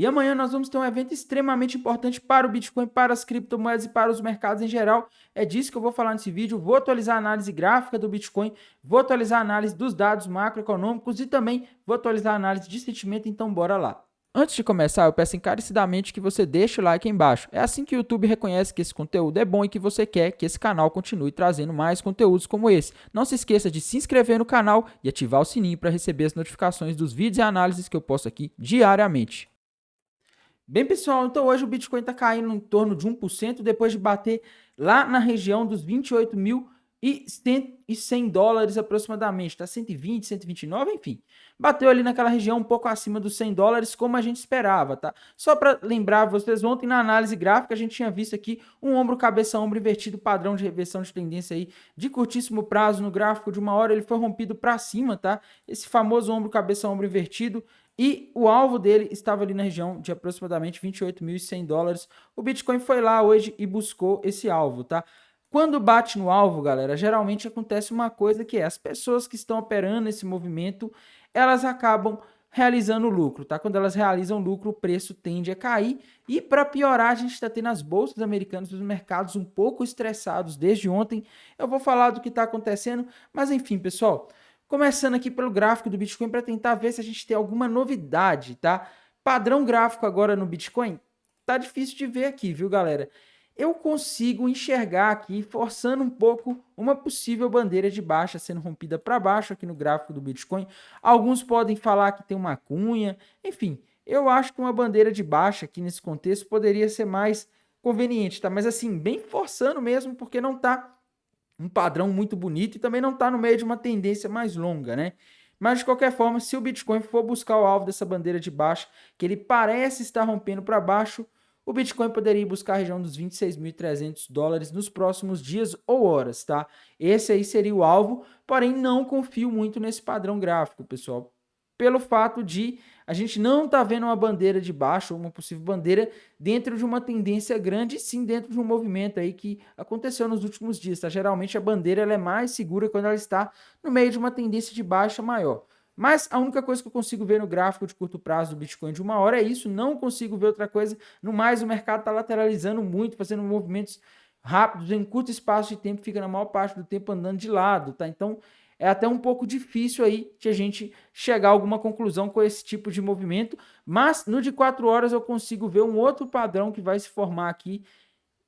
E amanhã nós vamos ter um evento extremamente importante para o Bitcoin, para as criptomoedas e para os mercados em geral. É disso que eu vou falar nesse vídeo. Vou atualizar a análise gráfica do Bitcoin, vou atualizar a análise dos dados macroeconômicos e também vou atualizar a análise de sentimento, então bora lá. Antes de começar, eu peço encarecidamente que você deixe o like aí embaixo. É assim que o YouTube reconhece que esse conteúdo é bom e que você quer que esse canal continue trazendo mais conteúdos como esse. Não se esqueça de se inscrever no canal e ativar o sininho para receber as notificações dos vídeos e análises que eu posto aqui diariamente. Bem, pessoal, então hoje o Bitcoin está caindo em torno de 1% depois de bater lá na região dos 28.100 dólares aproximadamente, tá? 120, 129, enfim. Bateu ali naquela região um pouco acima dos 100 dólares, como a gente esperava, tá? Só para lembrar vocês, ontem na análise gráfica a gente tinha visto aqui um ombro, cabeça, ombro invertido, padrão de reversão de tendência aí de curtíssimo prazo no gráfico de uma hora, ele foi rompido para cima, tá? Esse famoso ombro, cabeça, ombro invertido. E o alvo dele estava ali na região de aproximadamente 28.100 dólares. O Bitcoin foi lá hoje e buscou esse alvo, tá? Quando bate no alvo, galera, geralmente acontece uma coisa que é as pessoas que estão operando esse movimento, elas acabam realizando lucro, tá? Quando elas realizam lucro, o preço tende a cair. E para piorar, a gente está tendo as bolsas americanas, os mercados um pouco estressados desde ontem. Eu vou falar do que está acontecendo, mas enfim, pessoal. Começando aqui pelo gráfico do Bitcoin para tentar ver se a gente tem alguma novidade, tá? Padrão gráfico agora no Bitcoin, tá difícil de ver aqui, viu, galera? Eu consigo enxergar aqui, forçando um pouco, uma possível bandeira de baixa sendo rompida para baixo aqui no gráfico do Bitcoin. Alguns podem falar que tem uma cunha, enfim, eu acho que uma bandeira de baixa aqui nesse contexto poderia ser mais conveniente, tá? Mas assim, bem forçando mesmo, porque não tá um padrão muito bonito e também não está no meio de uma tendência mais longa, né? Mas de qualquer forma, se o Bitcoin for buscar o alvo dessa bandeira de baixa, que ele parece estar rompendo para baixo, o Bitcoin poderia buscar a região dos 26.300 dólares nos próximos dias ou horas, tá? Esse aí seria o alvo, porém não confio muito nesse padrão gráfico, pessoal, pelo fato de a gente não tá vendo uma bandeira de baixo, ou uma possível bandeira dentro de uma tendência grande, sim dentro de um movimento aí que aconteceu nos últimos dias, tá? Geralmente a bandeira ela é mais segura quando ela está no meio de uma tendência de baixa maior. Mas a única coisa que eu consigo ver no gráfico de curto prazo do Bitcoin de uma hora é isso, não consigo ver outra coisa. No mais, o mercado está lateralizando muito, fazendo movimentos rápidos, em curto espaço de tempo, fica na maior parte do tempo andando de lado, tá? Então, é até um pouco difícil aí de a gente chegar a alguma conclusão com esse tipo de movimento, mas no de 4 horas eu consigo ver um outro padrão que vai se formar aqui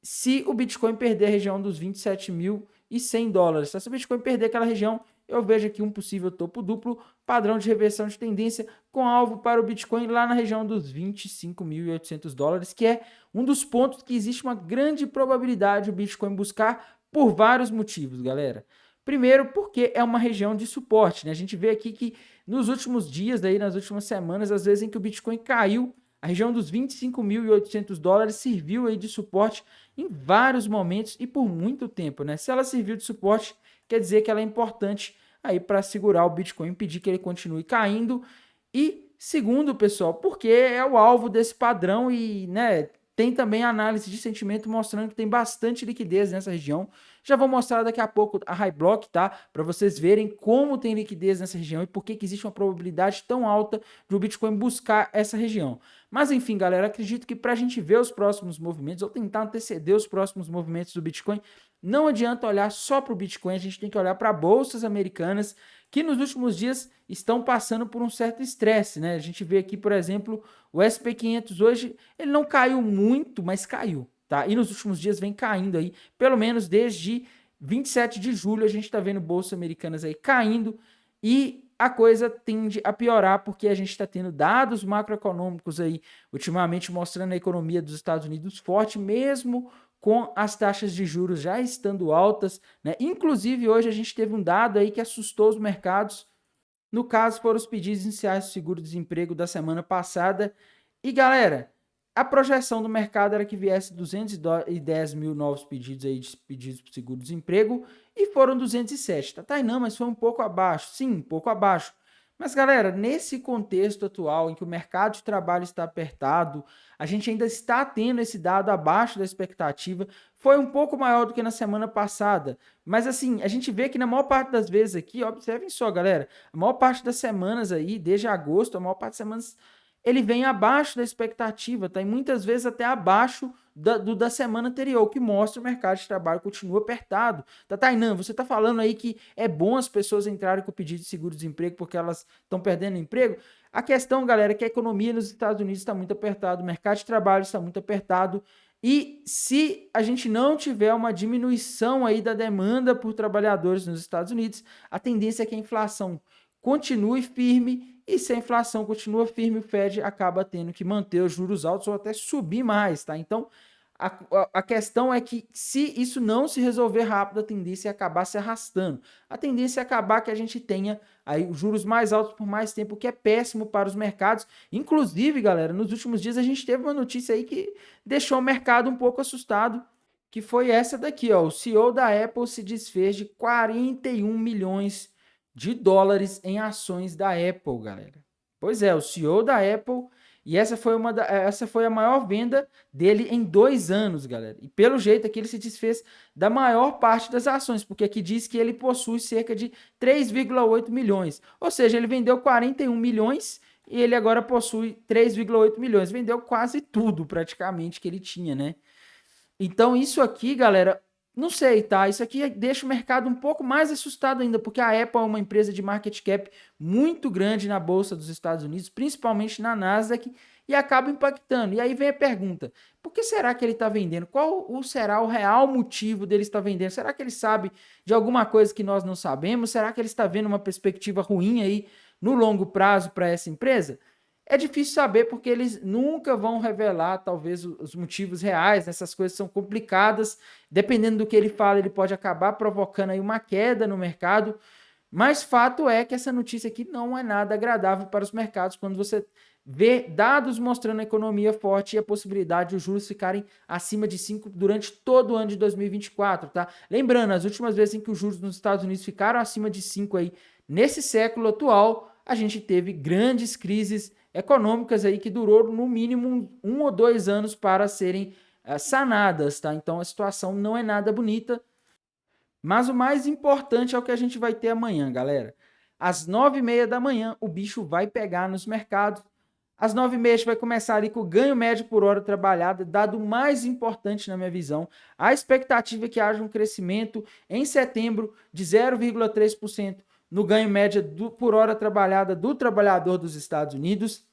se o Bitcoin perder a região dos 27.100 dólares. Se o Bitcoin perder aquela região, eu vejo aqui um possível topo duplo, padrão de reversão de tendência com alvo para o Bitcoin lá na região dos 25.800 dólares, que é um dos pontos que existe uma grande probabilidade o Bitcoin buscar por vários motivos, galera. Primeiro, porque é uma região de suporte, né? A gente vê aqui que nos últimos dias, aí, nas últimas semanas, às vezes em que o Bitcoin caiu, a região dos 25.800 dólares serviu aí de suporte em vários momentos e por muito tempo, né? Se ela serviu de suporte, quer dizer que ela é importante aí para segurar o Bitcoin, impedir que ele continue caindo. E segundo, pessoal, porque é o alvo desse padrão e, né, tem também análise de sentimento mostrando que tem bastante liquidez nessa região. Já vou mostrar daqui a pouco a High Block, tá? Para vocês verem como tem liquidez nessa região e por que existe uma probabilidade tão alta de o Bitcoin buscar essa região. Mas enfim, galera, acredito que para a gente ver os próximos movimentos ou tentar anteceder os próximos movimentos do Bitcoin, não adianta olhar só para o Bitcoin, a gente tem que olhar para bolsas americanas que nos últimos dias estão passando por um certo estresse, né? A gente vê aqui, por exemplo, o SP500 hoje, ele não caiu muito, mas caiu, tá? E nos últimos dias vem caindo aí, pelo menos desde 27 de julho a gente está vendo bolsas americanas aí caindo e a coisa tende a piorar porque a gente está tendo dados macroeconômicos aí ultimamente mostrando a economia dos Estados Unidos forte, mesmo com as taxas de juros já estando altas, né? Inclusive hoje a gente teve um dado aí que assustou os mercados. No caso, foram os pedidos iniciais do seguro-desemprego da semana passada. E, galera, a projeção do mercado era que viesse 210 mil novos pedidos aí de pedidos para seguro-desemprego e foram 207. Tá, não, mas foi um pouco abaixo. Sim, um pouco abaixo. Mas, galera, nesse contexto atual em que o mercado de trabalho está apertado, a gente ainda está tendo esse dado abaixo da expectativa, foi um pouco maior do que na semana passada. Mas, assim, a gente vê que na maior parte das vezes aqui, observem só, galera, a maior parte das semanas aí, desde agosto, a maior parte das semanas ele vem abaixo da expectativa, tá? E muitas vezes até abaixo da semana anterior, o que mostra que o mercado de trabalho continua apertado. Tá, Tainan, você tá falando aí que é bom as pessoas entrarem com o pedido de seguro-desemprego porque elas estão perdendo emprego? A questão, galera, é que a economia nos Estados Unidos está muito apertada, o mercado de trabalho está muito apertado, e se a gente não tiver uma diminuição aí da demanda por trabalhadores nos Estados Unidos, a tendência é que a inflação continue firme, e se a inflação continua firme, o Fed acaba tendo que manter os juros altos ou até subir mais, tá? Então, a questão é que se isso não se resolver rápido, a tendência é acabar se arrastando. A tendência é acabar que a gente tenha aí os juros mais altos por mais tempo, o que é péssimo para os mercados. Inclusive, galera, nos últimos dias a gente teve uma notícia aí que deixou o mercado um pouco assustado, que foi essa daqui, ó. O CEO da Apple se desfez de 41 milhões de dólares em ações da Apple, galera. Pois é, o CEO da Apple, e essa foi a maior venda dele em 2 anos, galera. E pelo jeito aqui ele se desfez da maior parte das ações, porque aqui diz que ele possui cerca de 3,8 milhões. Ou seja, ele vendeu 41 milhões e ele agora possui 3,8 milhões. Vendeu quase tudo praticamente que ele tinha, né? Então isso aqui, galera, não sei, tá? Isso aqui deixa o mercado um pouco mais assustado ainda, porque a Apple é uma empresa de market cap muito grande na Bolsa dos Estados Unidos, principalmente na Nasdaq, e acaba impactando. E aí vem a pergunta, por que será que ele está vendendo? Qual será o real motivo dele estar vendendo? Será que ele sabe de alguma coisa que nós não sabemos? Será que ele está vendo uma perspectiva ruim aí no longo prazo para essa empresa? É difícil saber porque eles nunca vão revelar, talvez, os motivos reais. Essas coisas são complicadas. Dependendo do que ele fala, ele pode acabar provocando aí uma queda no mercado. Mas fato é que essa notícia aqui não é nada agradável para os mercados quando você vê dados mostrando a economia forte e a possibilidade de os juros ficarem acima de 5 durante todo o ano de 2024, tá? Lembrando, as últimas vezes em que os juros nos Estados Unidos ficaram acima de 5 aí, nesse século atual, a gente teve grandes crises econômicas aí que durou no mínimo 1 ou 2 anos para serem sanadas, tá? Então a situação não é nada bonita, mas o mais importante é o que a gente vai ter amanhã, galera. Às 9h30 da manhã, o bicho vai pegar nos mercados. Às 9h30 a gente vai começar ali com o ganho médio por hora trabalhada, dado mais importante na minha visão. A expectativa é que haja um crescimento em setembro de 0,3% no ganho médio por hora trabalhada do trabalhador dos Estados Unidos.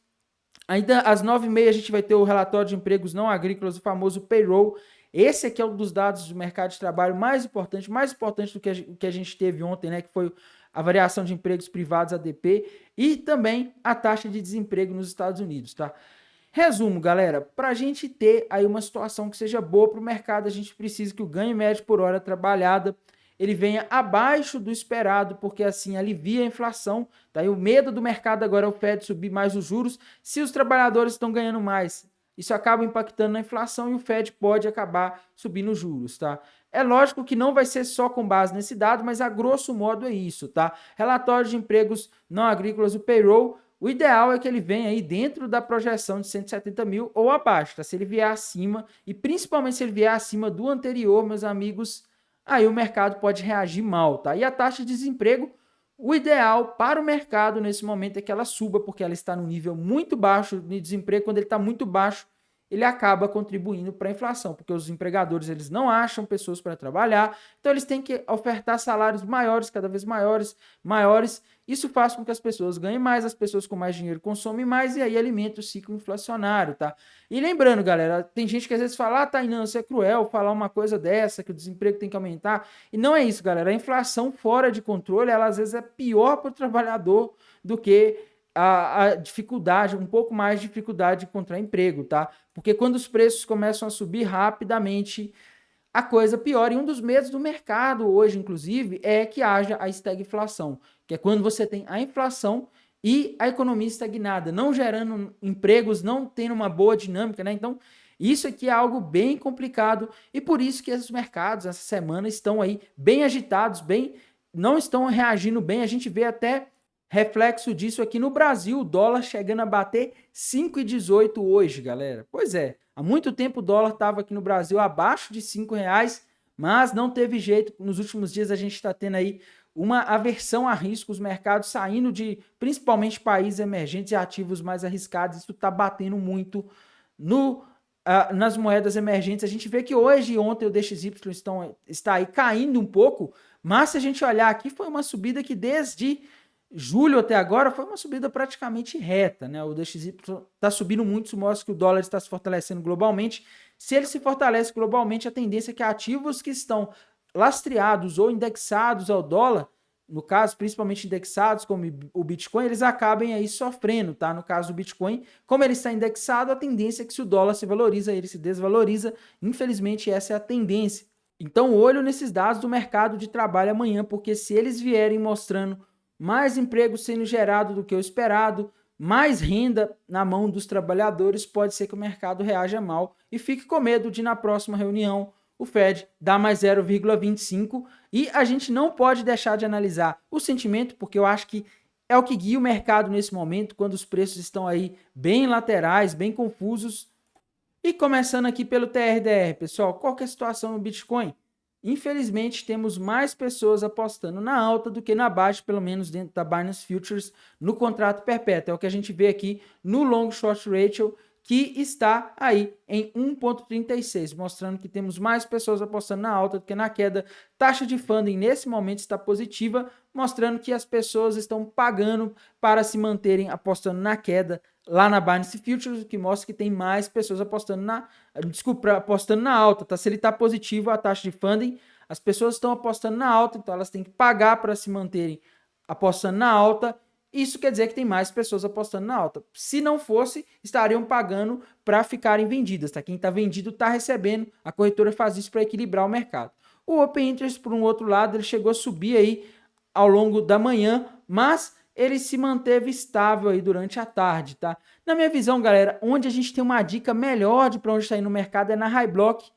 Ainda às 9h30 a gente vai ter o relatório de empregos não agrícolas, o famoso payroll. Esse aqui é um dos dados do mercado de trabalho mais importante do que a gente teve ontem, né? Que foi a variação de empregos privados, ADP, e também a taxa de desemprego nos Estados Unidos, tá? Resumo, galera, para a gente ter aí uma situação que seja boa para o mercado, a gente precisa que o ganho médio por hora trabalhada ele venha abaixo do esperado, porque assim alivia a inflação. Tá? E o medo do mercado agora é o Fed subir mais os juros. Se os trabalhadores estão ganhando mais, isso acaba impactando na inflação e o Fed pode acabar subindo os juros. Tá? É lógico que não vai ser só com base nesse dado, mas a grosso modo é isso. Tá? Relatório de empregos não agrícolas, o payroll, o ideal é que ele venha aí dentro da projeção de 170 mil ou abaixo. Tá? Se ele vier acima, e principalmente se ele vier acima do anterior, meus amigos, aí o mercado pode reagir mal, tá? E a taxa de desemprego, o ideal para o mercado nesse momento é que ela suba, porque ela está no nível muito baixo de desemprego. Quando ele está muito baixo, ele acaba contribuindo para a inflação, porque os empregadores eles não acham pessoas para trabalhar, então eles têm que ofertar salários maiores, cada vez maiores. Isso faz com que as pessoas ganhem mais, as pessoas com mais dinheiro consomem mais e aí alimenta o ciclo inflacionário, tá? E lembrando, galera, tem gente que às vezes fala, Tainan, você é cruel falar uma coisa dessa, que o desemprego tem que aumentar. E não é isso, galera. A inflação fora de controle, ela às vezes é pior para o trabalhador do que a dificuldade, um pouco mais de dificuldade de encontrar emprego, tá? Porque quando os preços começam a subir rapidamente, a coisa piora. E um dos medos do mercado hoje, inclusive, é que haja a estagflação, que é quando você tem a inflação e a economia estagnada, não gerando empregos, não tendo uma boa dinâmica, né? Então, isso aqui é algo bem complicado e por isso que esses mercados, essa semana, estão aí bem agitados, não estão reagindo bem. A gente vê até reflexo disso aqui no Brasil, o dólar chegando a bater 5,18 hoje, galera. Pois é, há muito tempo o dólar estava aqui no Brasil abaixo de R$ 5, mas não teve jeito. Nos últimos dias a gente está tendo aí uma aversão a risco, os mercados saindo de principalmente países emergentes e ativos mais arriscados. Isso está batendo muito nas moedas emergentes. A gente vê que hoje e ontem o DXY está aí caindo um pouco, mas se a gente olhar aqui, foi uma subida que desde julho até agora foi uma subida praticamente reta, né? O DXY está subindo muito, isso mostra que o dólar está se fortalecendo globalmente. Se ele se fortalece globalmente, a tendência é que ativos que estão lastreados ou indexados ao dólar, no caso, principalmente indexados, como o Bitcoin, eles acabem aí sofrendo, tá? No caso do Bitcoin, como ele está indexado, a tendência é que se o dólar se valoriza, ele se desvaloriza. Infelizmente, essa é a tendência. Então, olho nesses dados do mercado de trabalho amanhã, porque se eles vierem mostrando mais emprego sendo gerado do que o esperado, mais renda na mão dos trabalhadores, pode ser que o mercado reaja mal e fique com medo de, na próxima reunião, o Fed dar mais 0,25, e a gente não pode deixar de analisar o sentimento, porque eu acho que é o que guia o mercado nesse momento, quando os preços estão aí bem laterais, bem confusos. E começando aqui pelo TRDR, pessoal, qual que é a situação no Bitcoin? Infelizmente, temos mais pessoas apostando na alta do que na baixa, pelo menos dentro da Binance Futures, no contrato perpétuo. É o que a gente vê aqui no Long Short Ratio, que está aí em 1,36, mostrando que temos mais pessoas apostando na alta do que na queda. Taxa de funding nesse momento está positiva, mostrando que as pessoas estão pagando para se manterem apostando na queda lá na Binance Futures, o que mostra que tem mais pessoas apostando apostando na alta, tá? Se ele está positivo a taxa de funding, as pessoas estão apostando na alta, então elas têm que pagar para se manterem apostando na alta. Isso quer dizer que tem mais pessoas apostando na alta. Se não fosse, estariam pagando para ficarem vendidas, tá? Quem está vendido está recebendo, a corretora faz isso para equilibrar o mercado. O Open Interest, por um outro lado, ele chegou a subir aí ao longo da manhã, mas ele se manteve estável aí durante a tarde, tá? Na minha visão, galera, onde a gente tem uma dica melhor de para onde está indo no mercado é na High Block,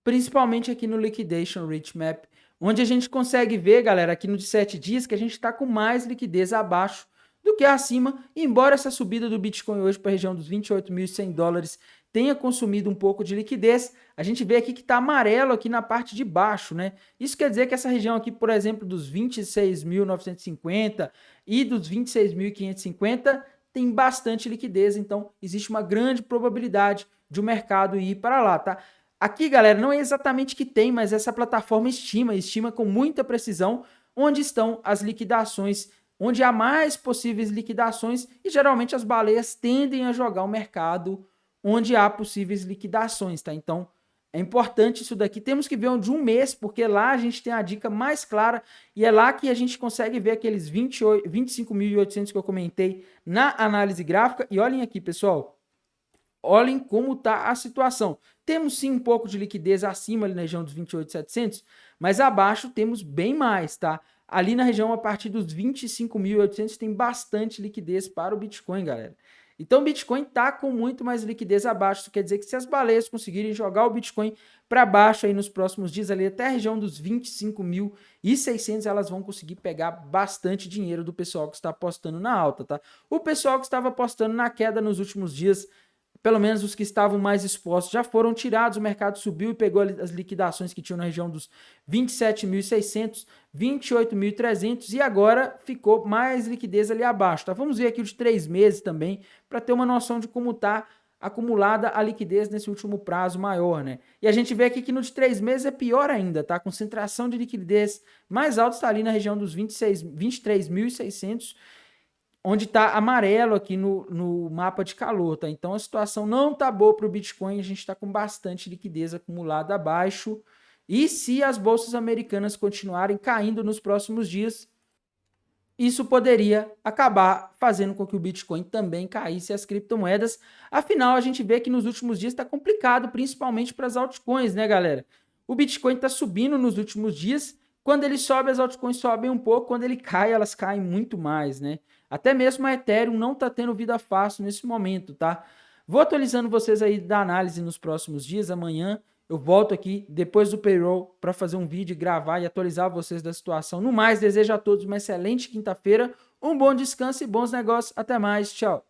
principalmente aqui no Liquidation Rich Map, onde a gente consegue ver, galera, aqui no de 7 dias, que a gente está com mais liquidez abaixo do que acima, embora essa subida do Bitcoin hoje para a região dos $28.100 tenha consumido um pouco de liquidez, a gente vê aqui que está amarelo aqui na parte de baixo, né? Isso quer dizer que essa região aqui, por exemplo, dos 26.950 e dos 26.550 tem bastante liquidez, então existe uma grande probabilidade de o mercado ir para lá, tá? Aqui, galera, não é exatamente que tem, mas essa plataforma estima com muita precisão onde estão as liquidações, onde há mais possíveis liquidações, e geralmente as baleias tendem a jogar o mercado onde há possíveis liquidações, tá? Então, é importante isso daqui. Temos que ver de um mês, porque lá a gente tem a dica mais clara e é lá que a gente consegue ver aqueles 25.800 que eu comentei na análise gráfica. E olhem aqui, pessoal. Olhem como está a situação. Temos sim um pouco de liquidez acima ali na região dos 28.700, mas abaixo temos bem mais, tá? Ali na região a partir dos 25.800 tem bastante liquidez para o Bitcoin, galera. Então o Bitcoin está com muito mais liquidez abaixo, isso quer dizer que se as baleias conseguirem jogar o Bitcoin para baixo aí nos próximos dias, ali até a região dos 25.600, elas vão conseguir pegar bastante dinheiro do pessoal que está apostando na alta, tá? O pessoal que estava apostando na queda nos últimos dias, pelo menos os que estavam mais expostos, já foram tirados, o mercado subiu e pegou as liquidações que tinham na região dos 27.600, 28.300 e agora ficou mais liquidez ali abaixo, tá? Vamos ver aqui o de 3 meses também, para ter uma noção de como está acumulada a liquidez nesse último prazo maior, né? E a gente vê aqui que no de 3 meses é pior ainda, tá? A concentração de liquidez mais alta está ali na região dos 23.600, onde está amarelo aqui no mapa de calor, tá? Então a situação não tá boa para o Bitcoin, a gente está com bastante liquidez acumulada abaixo. E se as bolsas americanas continuarem caindo nos próximos dias, isso poderia acabar fazendo com que o Bitcoin também caísse as criptomoedas. Afinal, a gente vê que nos últimos dias está complicado, principalmente para as altcoins, né, galera? O Bitcoin está subindo nos últimos dias. Quando ele sobe, as altcoins sobem um pouco. Quando ele cai, elas caem muito mais, né? Até mesmo a Ethereum não está tendo vida fácil nesse momento, tá? Vou atualizando vocês aí da análise nos próximos dias. Amanhã eu volto aqui depois do payroll para fazer um vídeo, gravar e atualizar vocês da situação. No mais, desejo a todos uma excelente quinta-feira, um bom descanso e bons negócios. Até mais, tchau!